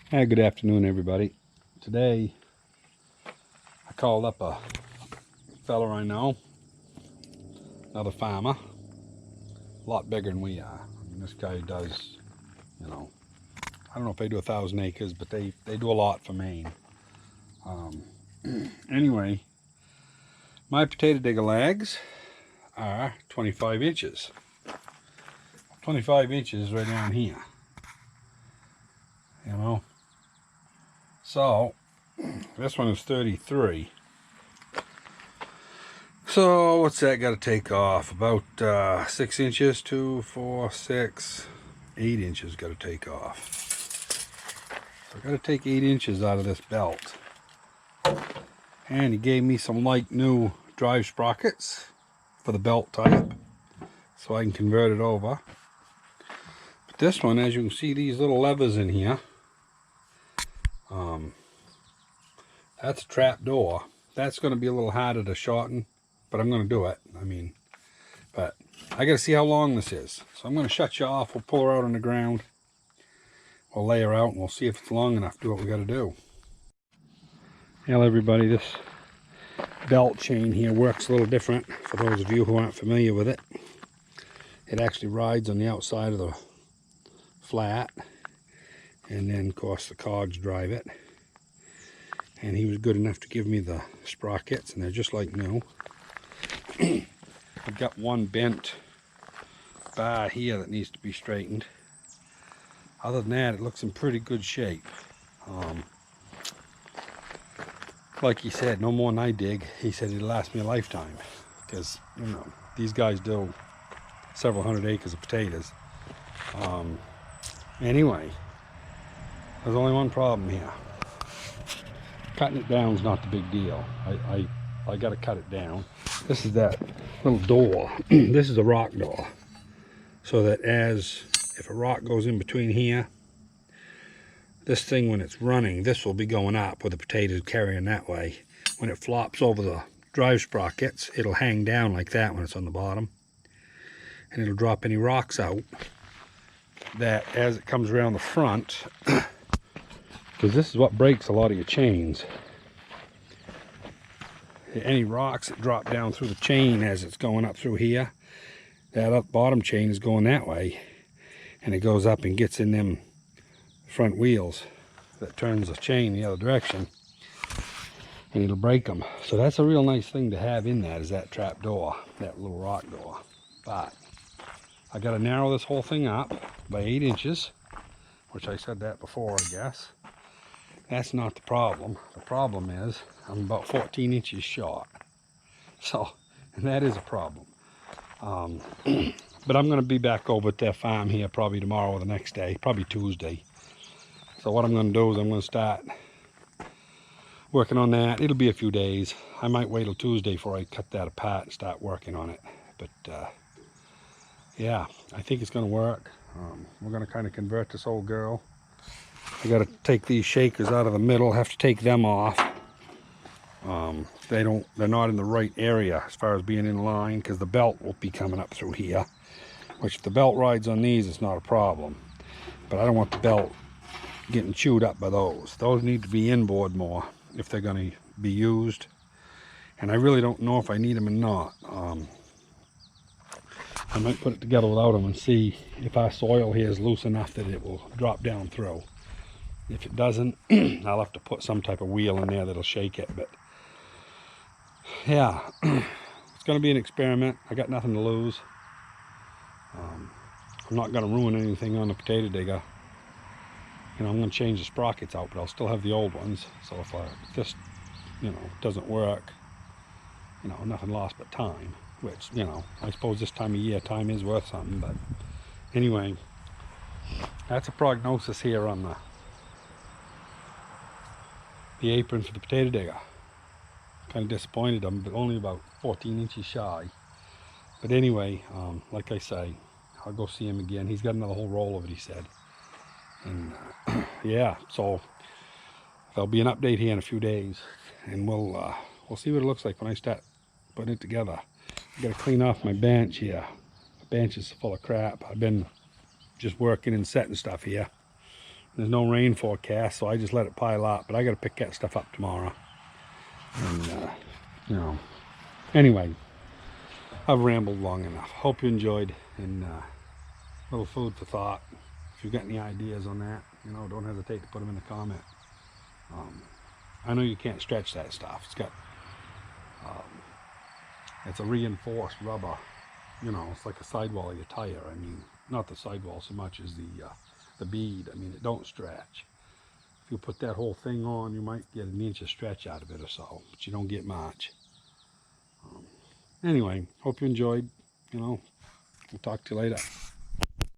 Hi, good afternoon, everybody. Today, I called up a fella I know, another farmer, a lot bigger than we are. I mean, this guy does, I don't know if they do 1,000 acres, but they do a lot for Maine. Um, anyway, my potato digger legs are 25 inches. 25 inches right down here, you know. So, this one is 33. So what's that got to take off? About 6 inches, 2, 4, 6, 8 inches got to take off. So I got to take 8 inches out of this belt. And he gave me some light new drive sprockets for the belt type, so I can convert it over. But this one, as you can see, these little levers in here, that's a trap door. That's going to be a little harder to shorten, but I'm going to do it. But I got to see how long this is. So I'm going to shut you off. We'll pull her out on the ground. We'll lay her out and we'll see if it's long enough to do what we got to do. Hello everybody, this belt chain here works a little different for those of you who aren't familiar with it. It actually rides on the outside of the flat, and then of course the cogs drive it. And he was good enough to give me the sprockets, and they're just like new. I've got one bent bar here that needs to be straightened. Other than that, it looks in pretty good shape. Like he said, no more than I dig. He said it'll last me a lifetime, because these guys do several hundred acres of potatoes. Anyway, there's only one problem here. Cutting it down is not the big deal. I got to cut it down. This is that little door. This is a rock door, so that if a rock goes in between here, this thing, when it's running, this will be going up with the potatoes carrying that way. When it flops over the drive sprockets, it'll hang down like that when it's on the bottom, and it'll drop any rocks out that as it comes around the front, because this is what breaks a lot of your chains. Any rocks that drop down through the chain as it's going up through here, that up bottom chain is going that way, and it goes up and gets in them front wheels that turns the chain the other direction, and it'll break them. So that's a real nice thing to have in that, is that trap door, that little rock door. But I got to narrow this whole thing up by 8 inches, which I said that before, I guess. That's not the problem. The problem is I'm about 14 inches short. So, and that is a problem. But I'm going to be back over at their farm here probably tomorrow or the next day, probably Tuesday. So what I'm going to do is I'm going to start working on that. It'll be a few days. I might wait till Tuesday before I cut that apart and start working on it. But yeah, I think it's going to work. We're going to kind of convert this old girl. I got to take these shakers out of the middle, have to take them off. They're not in the right area as far as being in line, because the belt will be coming up through here, which if the belt rides on these, it's not a problem. But I don't want the belt getting chewed up by those. Those need to be inboard more if they're going to be used. And I really don't know if I need them or not. I might put it together without them and see if our soil here is loose enough that it will drop down through. If it doesn't, I'll have to put some type of wheel in there that'll shake it. But yeah, it's going to be an experiment. I got nothing to lose. I'm not going to ruin anything on the potato digger. I'm going to change the sprockets out, but I'll still have the old ones. So if this, doesn't work, nothing lost but time. Which, I suppose this time of year, time is worth something. But anyway, that's a prognosis here on the apron for the potato digger. Kind of disappointed. I'm only about 14 inches shy. But anyway, like I say, I'll go see him again. He's got another whole roll of it, he said. And yeah, so there'll be an update here in a few days, and we'll see what it looks like when I start putting it together. I got to clean off my bench here. The bench is full of crap. I've been just working and setting stuff here. There's no rain forecast, so I just let it pile up. But I got to pick that stuff up tomorrow. And, you know, anyway, I've rambled long enough. Hope you enjoyed, and a little food for thought. If you've got any ideas on that, you know, don't hesitate to put them in the comment. I know you can't stretch that stuff. It's got, it's a reinforced rubber. You know, it's like a sidewall of your tire. I mean, not the sidewall so much as the bead. I mean, it don't stretch. If you put that whole thing on, you might get an inch of stretch out of it or so, but you don't get much. Anyway, hope you enjoyed. You know, we'll talk to you later.